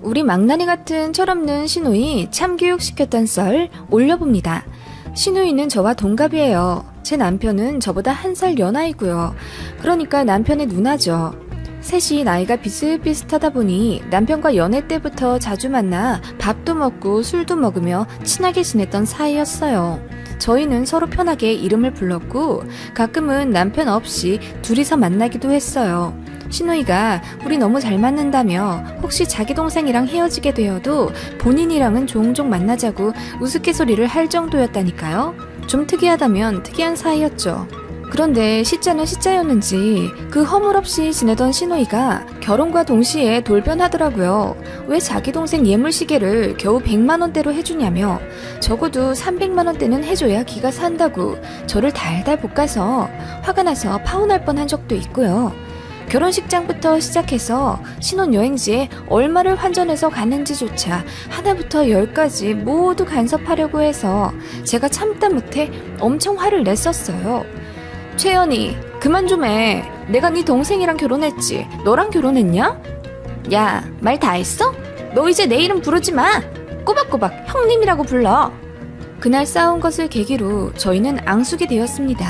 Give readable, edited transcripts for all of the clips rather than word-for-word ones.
우리 망나니 같은 철없는 시누이 참교육시켰던 썰 올려봅니다. 시누이는 저와 동갑이에요. 제 남편은 저보다 1살 연하이고요. 그러니까 남편의 누나죠. 셋이 나이가 비슷비슷하다 보니 남편과 연애 때부터 자주 만나 밥도 먹고 술도 먹으며 친하게 지냈던 사이였어요. 저희는 서로 편하게 이름을 불렀고 가끔은 남편 없이 둘이서 만나기도 했어요. 시누이가 우리 너무 잘 맞는다며 혹시 자기 동생이랑 헤어지게 되어도 본인이랑은 종종 만나자고 우스갯소리를 할 정도였다니까요. 좀 특이하다면 특이한 사이였죠. 그런데 시자는 시자였는지 그 허물없이 지내던 시누이가 결혼과 동시에 돌변하더라고요. 왜 자기 동생 예물시계를 겨우 100만원대로 해주냐며 적어도 300만원대는 해줘야 기가 산다고 저를 달달 볶아서 화가 나서 파혼할 뻔한 적도 있고요. 결혼식장부터 시작해서 신혼여행지에 얼마를 환전해서 가는지조차 하나부터 10까지 모두 간섭하려고 해서 제가 참다 못해 엄청 화를 냈었어요. 채연이 그만 좀 해. 내가 네 동생이랑 결혼했지. 너랑 결혼했냐? 야, 말 다 했어? 너 이제 내 이름 부르지 마. 꼬박꼬박 형님이라고 불러. 그날 싸운 것을 계기로 저희는 앙숙이 되었습니다.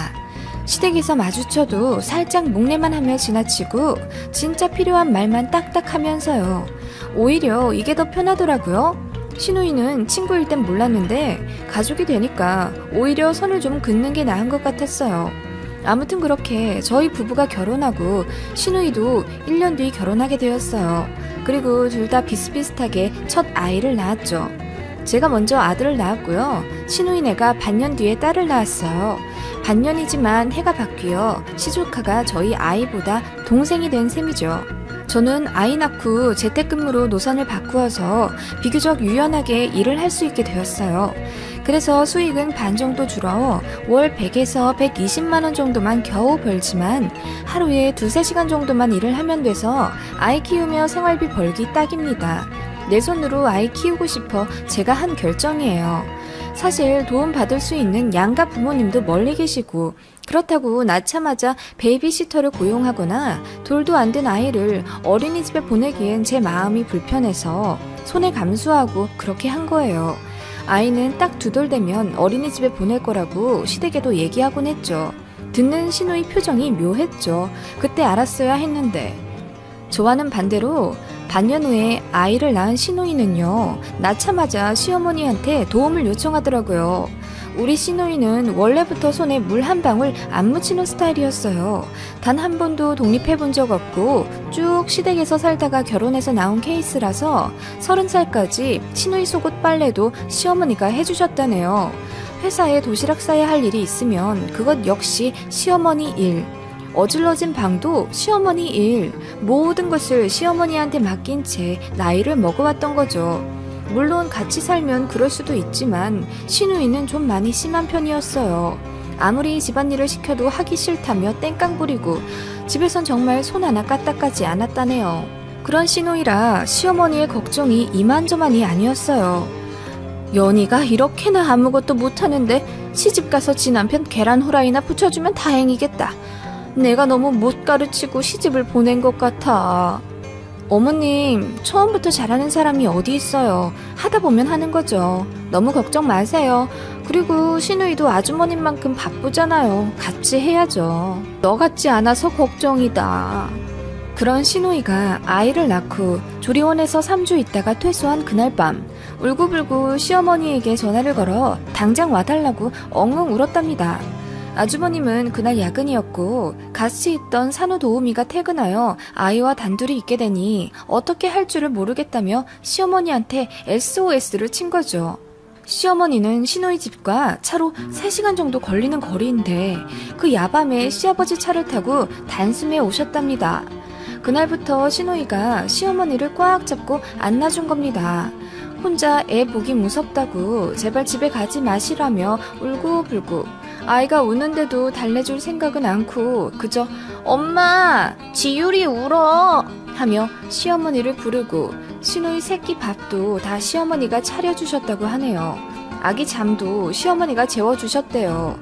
시댁에서 마주쳐도 살짝 목례만 하며 지나치고 진짜 필요한 말만 딱딱 하면서요. 오히려 이게 더 편하더라고요. 시누이는 친구일 땐 몰랐는데 가족이 되니까 오히려 선을 좀 긋는 게 나은 것 같았어요. 아무튼 그렇게 저희 부부가 결혼하고 시누이도 1년 뒤 결혼하게 되었어요. 그리고 둘 다 비슷비슷하게 첫 아이를 낳았죠. 제가 먼저 아들을 낳았고요. 시누이네가 반년 뒤에 딸을 낳았어요. 반년이지만 해가 바뀌어 시조카가 저희 아이보다 동생이 된 셈이죠. 저는 아이 낳고 재택근무로 노선을 바꾸어서 비교적 유연하게 일을 할 수 있게 되었어요. 그래서 수익은 반 정도 줄어 월 100에서 120만 원 정도만 겨우 벌지만 하루에 2-3시간 정도만 일을 하면 돼서 아이 키우며 생활비 벌기 딱입니다. 내 손으로 아이 키우고 싶어 제가 한 결정이에요. 사실 도움 받을 수 있는 양가 부모님도 멀리 계시고 그렇다고 낳자마자 베이비시터를 고용하거나 돌도 안 된 아이를 어린이집에 보내기엔 제 마음이 불편해서 손을 감수하고 그렇게 한 거예요. 아이는 딱 2돌 되면 어린이집에 보낼 거라고 시댁에도 얘기하곤 했죠. 듣는 시누이 표정이 묘했죠. 그때 알았어야 했는데. 저와는 반대로 반년 후에 아이를 낳은 시누이는요, 낳자마자 시어머니한테 도움을 요청하더라고요. 우리 시누이는 원래부터 손에 물 한 방울 안 묻히는 스타일이었어요. 단 한 번도 독립해본 적 없고 쭉 시댁에서 살다가 결혼해서 나온 케이스라서 30살까지 시누이 속옷 빨래도 시어머니가 해주셨다네요. 회사에 도시락 싸야 할 일이 있으면 그것 역시 시어머니 일. 어질러진 방도 시어머니 일, 모든 것을 시어머니한테 맡긴 채 나이를 먹어왔던 거죠. 물론 같이 살면 그럴 수도 있지만 시누이는 좀 많이 심한 편이었어요. 아무리 집안일을 시켜도 하기 싫다며 땡깡 부리고 집에선 정말 손 하나 까딱하지 않았다네요. 그런 시누이라 시어머니의 걱정이 이만저만이 아니었어요. 연희가 이렇게나 아무것도 못하는데 시집가서 지 남편 계란 후라이나 부쳐주면 다행이겠다. 내가 너무 못 가르치고 시집을 보낸 것 같아. 어머님, 처음부터 잘하는 사람이 어디 있어요. 하다 보면 하는 거죠. 너무 걱정 마세요. 그리고 시누이도 아주머님만큼 바쁘잖아요. 같이 해야죠. 너 같지 않아서 걱정이다. 그런 시누이가 아이를 낳고 조리원에서 3주 있다가 퇴소한 그날 밤 울고불고 시어머니에게 전화를 걸어 당장 와달라고 엉엉 울었답니다. 아주머님은 그날 야근이었고 같이 있던 산후도우미가 퇴근하여 아이와 단둘이 있게 되니 어떻게 할 줄을 모르겠다며 시어머니한테 SOS를 친 거죠. 시어머니는 시누이 집과 차로 3시간 정도 걸리는 거리인데 그 야밤에 시아버지 차를 타고 단숨에 오셨답니다. 그날부터 시누이가 시어머니를 꽉 잡고 안아준 겁니다. 혼자 애 보기 무섭다고 제발 집에 가지 마시라며 울고불고 아이가 우는데도 달래줄 생각은 않고 그저 엄마 지율이 울어 하며 시어머니를 부르고 시누이 새끼 밥도 다 시어머니가 차려주셨다고 하네요. 아기 잠도 시어머니가 재워주셨대요.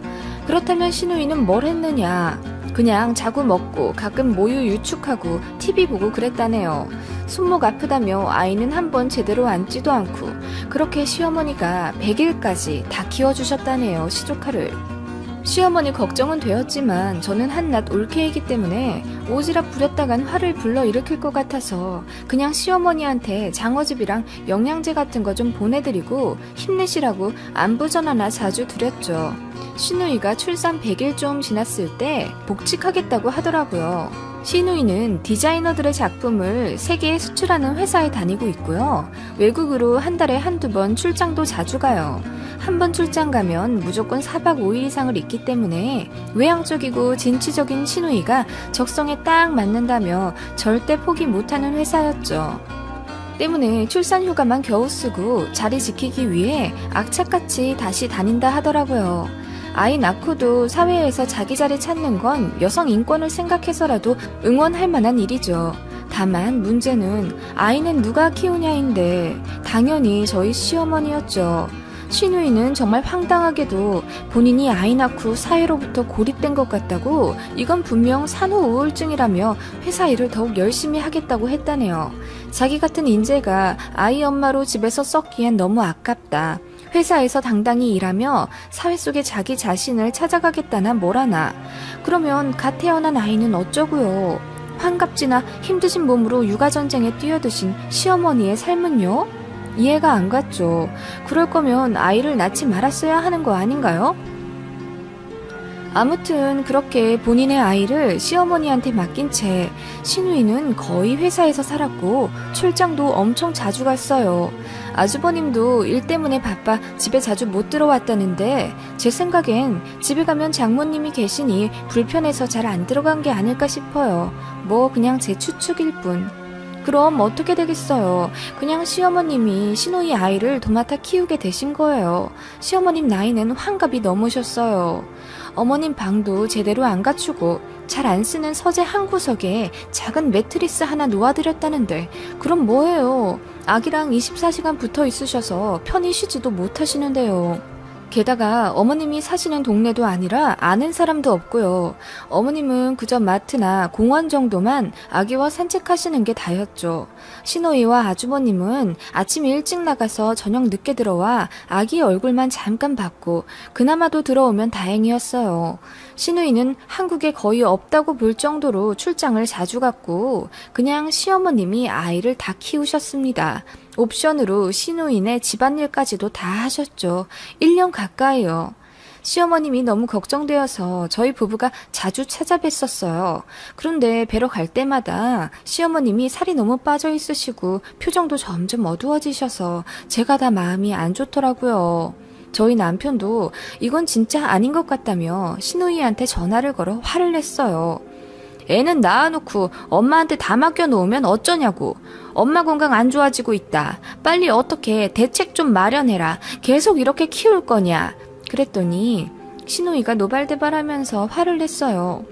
그렇다면 시누이는 뭘 했느냐? 그냥 자고 먹고 가끔 모유 유축하고 TV 보고 그랬다네요. 손목 아프다며 아이는 한 번 제대로 앉지도 않고 그렇게 시어머니가 100일까지 다 키워주셨다네요, 시조카를. 시어머니 걱정은 되었지만 저는 한낱 올케이기 때문에 오지랖 부렸다간 화를 불러일으킬 것 같아서 그냥 시어머니한테 장어즙이랑 영양제 같은 거 좀 보내드리고 힘내시라고 안부 전화나 자주 드렸죠. 시누이가 출산 100일 좀 지났을 때 복직하겠다고 하더라고요. 시누이는 디자이너들의 작품을 세계에 수출하는 회사에 다니고 있고요. 외국으로 한 달에 한두 번 출장도 자주 가요. 한 번 출장 가면 무조건 4박 5일 이상을 있기 때문에 외향적이고 진취적인 시누이가 적성에 딱 맞는다며 절대 포기 못하는 회사였죠. 때문에 출산 휴가만 겨우 쓰고 자리 지키기 위해 악착같이 다시 다닌다 하더라고요. 아이 낳고도 사회에서 자기 자리 찾는 건 여성 인권을 생각해서라도 응원할 만한 일이죠. 다만 문제는 아이는 누가 키우냐인데 당연히 저희 시어머니였죠. 시누이는 정말 황당하게도 본인이 아이 낳고 사회로부터 고립된 것 같다고 이건 분명 산후 우울증이라며 회사 일을 더욱 열심히 하겠다고 했다네요. 자기 같은 인재가 아이 엄마로 집에서 썩기엔 너무 아깝다. 회사에서 당당히 일하며 사회 속에 자기 자신을 찾아가겠다나 뭐라나. 그러면 갓 태어난 아이는 어쩌고요. 환갑지나 힘드신 몸으로 육아전쟁에 뛰어드신 시어머니의 삶은요? 이해가 안 갔죠. 그럴 거면 아이를 낳지 말았어야 하는 거 아닌가요? 아무튼 그렇게 본인의 아이를 시어머니한테 맡긴 채 시누이는 거의 회사에서 살았고 출장도 엄청 자주 갔어요. 아주버님도 일 때문에 바빠 집에 자주 못 들어왔다는데 제 생각엔 집에 가면 장모님이 계시니 불편해서 잘 안 들어간 게 아닐까 싶어요. 뭐 그냥 제 추측일 뿐. 그럼 어떻게 되겠어요? 그냥 시어머님이 시누이 아이를 도맡아 키우게 되신 거예요. 시어머님 나이는 환갑이 넘으셨어요. 어머님 방도 제대로 안 갖추고 잘 안 쓰는 서재 한 구석에 작은 매트리스 하나 놓아드렸다는데 그럼 뭐예요? 아기랑 24시간 붙어 있으셔서 편히 쉬지도 못하시는데요. 게다가 어머님이 사시는 동네도 아니라 아는 사람도 없고요. 어머님은 그저 마트나 공원 정도만 아기와 산책하시는 게 다였죠. 시누이와 아주버님은 아침 일찍 나가서 저녁 늦게 들어와 아기 얼굴만 잠깐 봤고 그나마도 들어오면 다행이었어요. 시누이는 한국에 거의 없다고 볼 정도로 출장을 자주 갔고 그냥 시어머님이 아이를 다 키우셨습니다. 옵션으로 시누이네 집안일까지도 다 하셨죠. 1년 가까이요. 시어머님이 너무 걱정되어서 저희 부부가 자주 찾아뵀었어요. 그런데 뵈러 갈 때마다 시어머님이 살이 너무 빠져 있으시고 표정도 점점 어두워지셔서 제가 다 마음이 안 좋더라고요. 저희 남편도 이건 진짜 아닌 것 같다며 시누이한테 전화를 걸어 화를 냈어요. 애는 낳아놓고 엄마한테 다 맡겨놓으면 어쩌냐고. 엄마 건강 안 좋아지고 있다. 빨리 어떻게 대책 좀 마련해라. 계속 이렇게 키울 거냐. 그랬더니 시누이가 노발대발하면서 화를 냈어요.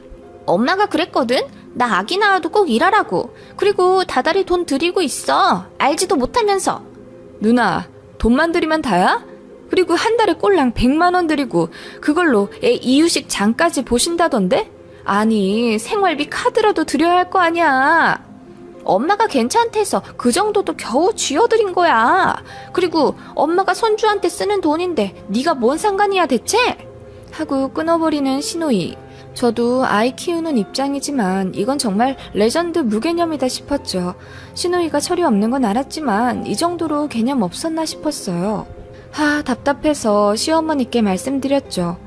엄마가 그랬거든? 나 아기 낳아도 꼭 일하라고. 그리고 다달이 돈 들이고 있어. 알지도 못하면서. 누나, 돈만 들이면 다야? 그리고 한 달에 꼴랑 100만 원 들이고 그걸로 애 이유식 장까지 보신다던데? 아니, 생활비 카드라도 드려야 할 거 아니야. 엄마가 괜찮대서 그 정도도 겨우 쥐어드린 거야. 그리고 엄마가 손주한테 쓰는 돈인데 네가 뭔 상관이야 대체? 하고 끊어버리는 시누이. 저도 아이 키우는 입장이지만 이건 정말 레전드 무개념이다 싶었죠. 시누이가 철이 없는 건 알았지만 이 정도로 개념 없었나 싶었어요. 답답해서 시어머니께 말씀드렸죠.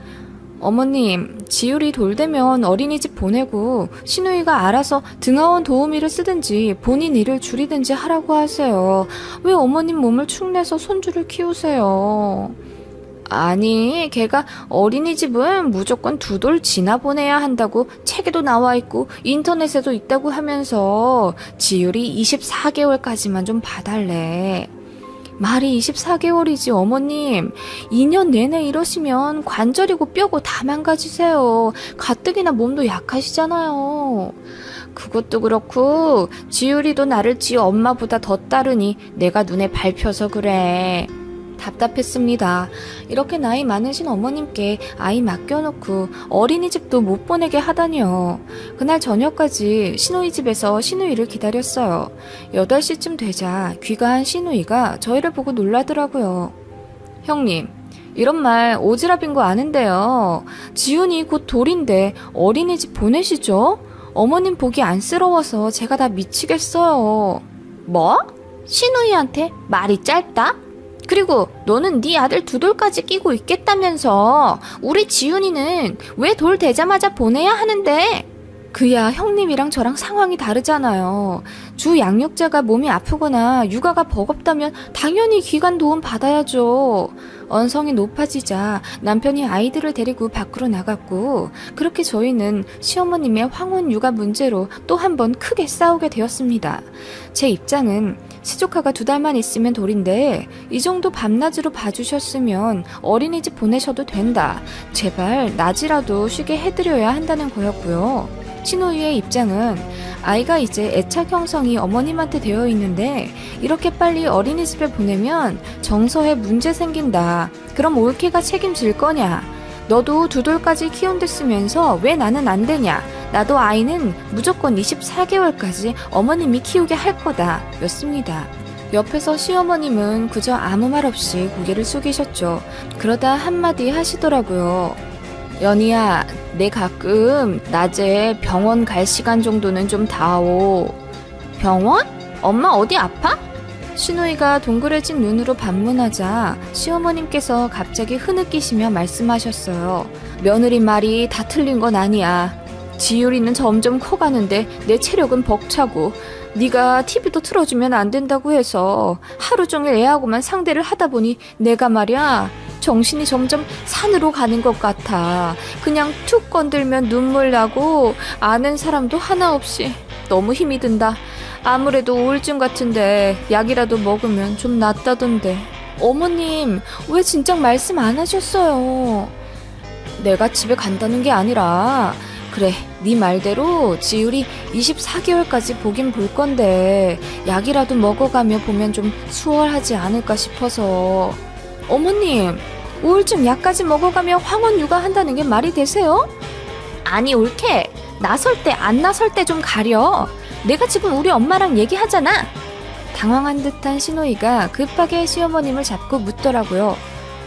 어머님, 지율이 돌되면 어린이집 보내고 시누이가 알아서 등하원 도우미를 쓰든지 본인 일을 줄이든지 하라고 하세요. 왜 어머님 몸을 축내서 손주를 키우세요? 아니, 걔가 어린이집은 무조건 2돌 지나 보내야 한다고 책에도 나와 있고 인터넷에도 있다고 하면서 지율이 24개월까지만 좀 봐달래. 말이 24개월이지 어머님. 2년 내내 이러시면 관절이고 뼈고 다 망가지세요. 가뜩이나 몸도 약하시잖아요. 그것도 그렇고 지율이도 나를 지 엄마보다 더 따르니 내가 눈에 밟혀서 그래. 답답했습니다. 이렇게 나이 많으신 어머님께 아이 맡겨놓고 어린이집도 못 보내게 하다니요. 그날 저녁까지 시누이 집에서 시누이를 기다렸어요. 8시쯤 되자 귀가한 시누이가 저희를 보고 놀라더라고요. 형님, 이런 말 오지랖인 거 아는데요. 지훈이 곧 돌인데 어린이집 보내시죠? 어머님 보기 안쓰러워서 제가 다 미치겠어요. 뭐? 시누이한테 말이 짧다? 그리고 너는 네 아들 두 돌까지 끼고 있겠다면서 우리 지훈이는 왜 돌 되자마자 보내야 하는데? 그야 형님이랑 저랑 상황이 다르잖아요. 주 양육자가 몸이 아프거나 육아가 버겁다면 당연히 기관 도움 받아야죠. 언성이 높아지자 남편이 아이들을 데리고 밖으로 나갔고 그렇게 저희는 시어머님의 황혼 육아 문제로 또 한 번 크게 싸우게 되었습니다. 제 입장은 시조카가 2달만 있으면 돌인데 이 정도 밤낮으로 봐주셨으면 어린이집 보내셔도 된다. 제발 낮이라도 쉬게 해드려야 한다는 거였고요. 시누이의 입장은 아이가 이제 애착 형성이 어머님한테 되어 있는데 이렇게 빨리 어린이집에 보내면 정서에 문제 생긴다. 그럼 올케가 책임질 거냐? 너도 2돌까지 키운댔으면서 왜 나는 안 되냐? 나도 아이는 무조건 24개월까지 어머님이 키우게 할 거다. 였습니다. 옆에서 시어머님은 그저 아무 말 없이 고개를 숙이셨죠. 그러다 한마디 하시더라고요. 연희야, 내 가끔 낮에 병원 갈 시간 정도는 좀 다오. 병원? 엄마 어디 아파? 시누이가 동그래진 눈으로 반문하자 시어머님께서 갑자기 흐느끼시며 말씀하셨어요. 며느리 말이 다 틀린 건 아니야. 지율이는 점점 커가는데 내 체력은 벅차고 네가 TV도 틀어주면 안 된다고 해서 하루 종일 애하고만 상대를 하다 보니 내가 말이야 정신이 점점 산으로 가는 것 같아. 그냥 툭 건들면 눈물 나고 아는 사람도 하나 없이 너무 힘이 든다. 아무래도 우울증 같은데 약이라도 먹으면 좀 낫다던데. 어머님, 왜 진작 말씀 안 하셨어요? 내가 집에 간다는 게 아니라 그래, 네 말대로 지율이 24개월까지 보긴 볼 건데 약이라도 먹어가며 보면 좀 수월하지 않을까 싶어서. 어머님, 우울증 약까지 먹어가며 황혼 육아한다는 게 말이 되세요? 아니 올케, 나설 때 안 나설 때 좀 가려. 내가 지금 우리 엄마랑 얘기하잖아. 당황한 듯한 시누이가 급하게 시어머님을 잡고 묻더라고요.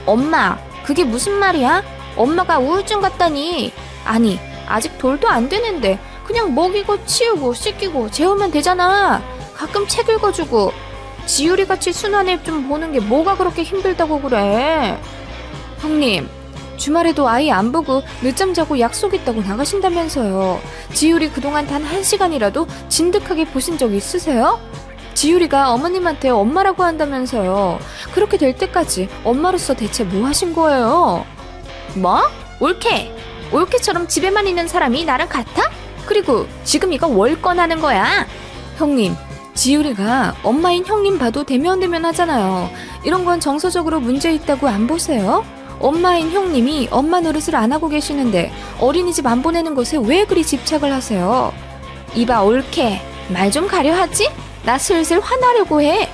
엄마, 그게 무슨 말이야? 엄마가 우울증 같다니. 아니, 아직 돌도 안 되는데 그냥 먹이고 치우고 씻기고 재우면 되잖아. 가끔 책 읽어주고. 지율이같이 순환애 좀 보는 게 뭐가 그렇게 힘들다고 그래. 형님, 주말에도 아이 안 보고 늦잠 자고 약속 있다고 나가신다면서요. 지율이 그동안 단 1시간이라도 진득하게 보신 적 있으세요? 지율이가 어머님한테 엄마라고 한다면서요. 그렇게 될 때까지 엄마로서 대체 뭐 하신 거예요? 뭐? 올케! 올케처럼 집에만 있는 사람이 나랑 같아? 그리고 지금 이거 월권하는 거야. 형님, 지율이가 엄마인 형님 봐도 대면대면 하잖아요. 이런 건 정서적으로 문제 있다고 안 보세요? 엄마인 형님이 엄마 노릇을 안 하고 계시는데 어린이집 안 보내는 것에 왜 그리 집착을 하세요? 이봐 올케, 말 좀 가려 하지? 나 슬슬 화나려고 해.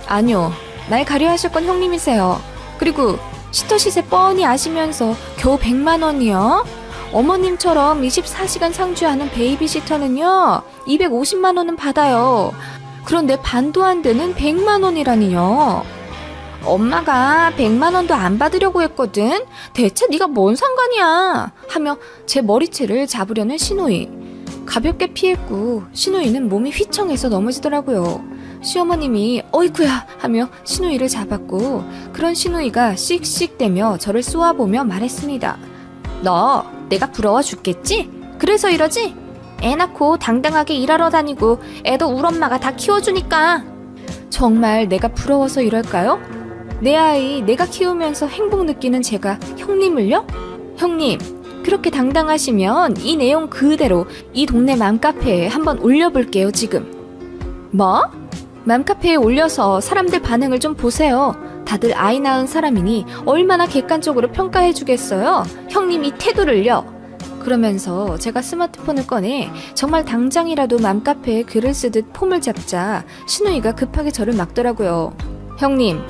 아니요, 날 가려 하실 건 형님이세요. 그리고 시터 시세 뻔히 아시면서 겨우 100만 원이요? 어머님처럼 24시간 상주하는 베이비시터는요 250만 원은 받아요. 그런데 반도 안 되는 100만 원이라니요. 엄마가 100만 원도 안 받으려고 했거든. 대체 네가 뭔 상관이야 하며 제 머리채를 잡으려는 시누이. 가볍게 피했고 시누이는 몸이 휘청해서 넘어지더라고요. 시어머님이 어이쿠야 하며 시누이를 잡았고 그런 시누이가 씩씩대며 저를 쏘아보며 말했습니다. 너 내가 부러워 죽겠지? 그래서 이러지? 애 낳고 당당하게 일하러 다니고 애도 울 엄마가 다 키워주니까. 정말 내가 부러워서 이럴까요? 내 아이 내가 키우면서 행복 느끼는 제가 형님을요? 형님, 그렇게 당당하시면 이 내용 그대로 이 동네 맘카페에 한번 올려볼게요 지금. 뭐? 맘카페에 올려서 사람들 반응을 좀 보세요. 다들 아이 낳은 사람이니 얼마나 객관적으로 평가해주겠어요? 형님 이 태도를요. 그러면서 제가 스마트폰을 꺼내 정말 당장이라도 맘카페에 글을 쓰듯 폼을 잡자 시누이가 급하게 저를 막더라고요. 형님,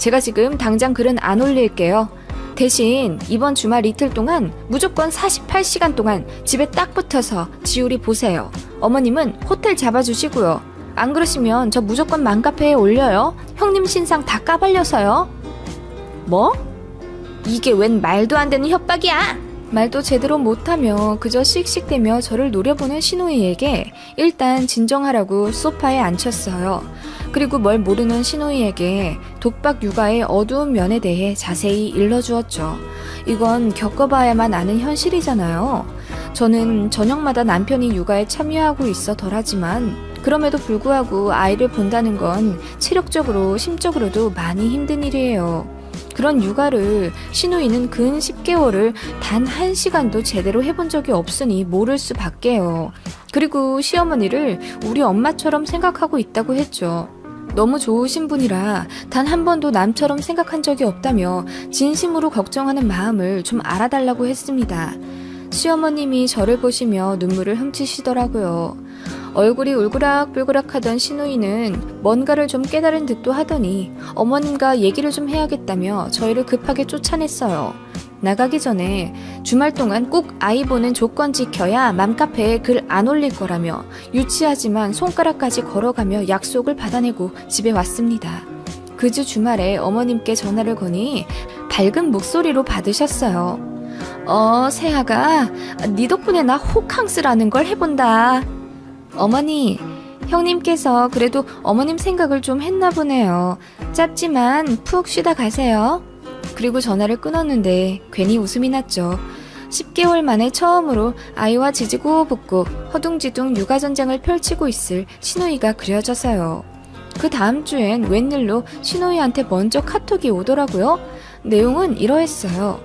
제가 지금 당장 글은 안 올릴게요. 대신 이번 주말 이틀 동안 무조건 48시간 동안 집에 딱 붙어서 지우리 보세요. 어머님은 호텔 잡아주시고요. 안 그러시면 저 무조건 맘카페에 올려요. 형님 신상 다 까발려서요. 뭐? 이게 웬 말도 안 되는 협박이야? 말도 제대로 못하며 그저 씩씩대며 저를 노려보는 신우이에게 일단 진정하라고 소파에 앉혔어요. 그리고 뭘 모르는 신우이에게 독박 육아의 어두운 면에 대해 자세히 일러주었죠. 이건 겪어봐야만 아는 현실이잖아요. 저는 저녁마다 남편이 육아에 참여하고 있어 덜하지만 그럼에도 불구하고 아이를 본다는 건 체력적으로 심적으로도 많이 힘든 일이에요. 그런 육아를 신우이는 근 10개월을 단 1시간도 제대로 해본 적이 없으니 모를 수밖에요. 그리고 시어머니를 우리 엄마처럼 생각하고 있다고 했죠. 너무 좋으신 분이라 단 한 번도 남처럼 생각한 적이 없다며 진심으로 걱정하는 마음을 좀 알아달라고 했습니다. 시어머님이 저를 보시며 눈물을 훔치시더라고요. 얼굴이 울그락불그락하던 신우이는 뭔가를 좀 깨달은 듯도 하더니 어머님과 얘기를 좀 해야겠다며 저희를 급하게 쫓아냈어요. 나가기 전에 주말 동안 꼭 아이 보는 조건 지켜야 맘카페에 글 안 올릴 거라며 유치하지만 손가락까지 걸어가며 약속을 받아내고 집에 왔습니다. 그 주 주말에 어머님께 전화를 거니 밝은 목소리로 받으셨어요. 세아가 네 덕분에 나 호캉스라는 걸 해본다. 어머니, 형님께서 그래도 어머님 생각을 좀 했나 보네요. 짧지만 푹 쉬다 가세요. 그리고 전화를 끊었는데 괜히 웃음이 났죠. 10개월 만에 처음으로 아이와 지지고 볶고 허둥지둥 육아전쟁을 펼치고 있을 신우이가 그려져서요. 그 다음 주엔 웬일로 신우이한테 먼저 카톡이 오더라고요. 내용은 이러했어요.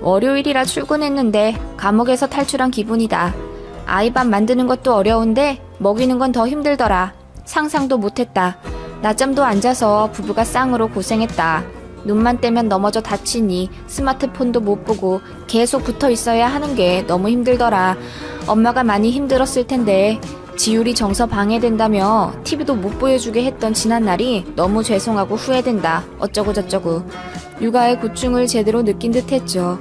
월요일이라 출근했는데 감옥에서 탈출한 기분이다. 아이밥 만드는 것도 어려운데 먹이는 건 더 힘들더라. 상상도 못했다. 낮잠도 안 자서 부부가 쌍으로 고생했다. 눈만 떼면 넘어져 다치니 스마트폰도 못 보고 계속 붙어 있어야 하는 게 너무 힘들더라. 엄마가 많이 힘들었을 텐데 지율이 정서 방해된다며 TV도 못 보여주게 했던 지난 날이 너무 죄송하고 후회된다. 어쩌고 저쩌고. 육아의 고충을 제대로 느낀 듯 했죠.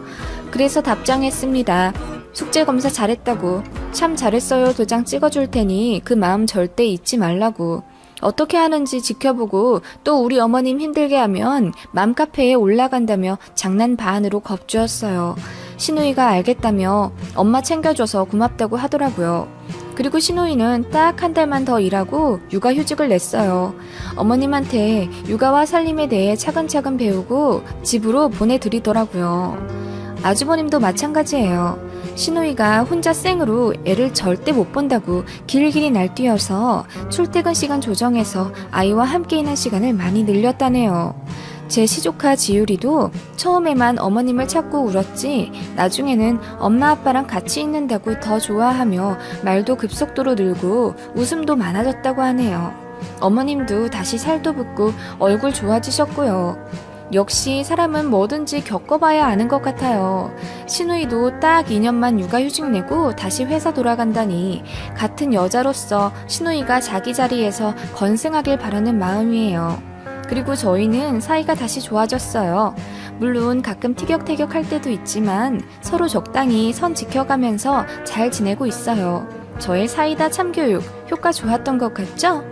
그래서 답장했습니다. 숙제 검사 잘했다고. 참 잘했어요 도장 찍어줄 테니 그 마음 절대 잊지 말라고. 어떻게 하는지 지켜보고 또 우리 어머님 힘들게 하면 맘카페에 올라간다며 장난 반으로 겁주었어요. 신우이가 알겠다며 엄마 챙겨줘서 고맙다고 하더라고요. 그리고 신우이는 딱 한 달만 더 일하고 육아휴직을 냈어요. 어머님한테 육아와 살림에 대해 차근차근 배우고 집으로 보내드리더라고요. 아주버님도 마찬가지예요. 신우이가 혼자 생으로 애를 절대 못 본다고 길길이 날뛰어서 출퇴근 시간 조정해서 아이와 함께 있는 시간을 많이 늘렸다네요. 제 시조카 지율이도 처음에만 어머님을 찾고 울었지 나중에는 엄마 아빠랑 같이 있는다고 더 좋아하며 말도 급속도로 늘고 웃음도 많아졌다고 하네요. 어머님도 다시 살도 붙고 얼굴 좋아지셨고요. 역시 사람은 뭐든지 겪어봐야 아는 것 같아요. 신우이도 딱 2년만 육아휴직 내고 다시 회사 돌아간다니 같은 여자로서 신우이가 자기 자리에서 건승하길 바라는 마음이에요. 그리고 저희는 사이가 다시 좋아졌어요. 물론 가끔 티격태격할 때도 있지만 서로 적당히 선 지켜가면서 잘 지내고 있어요. 저의 사이다 참교육 효과 좋았던 것 같죠?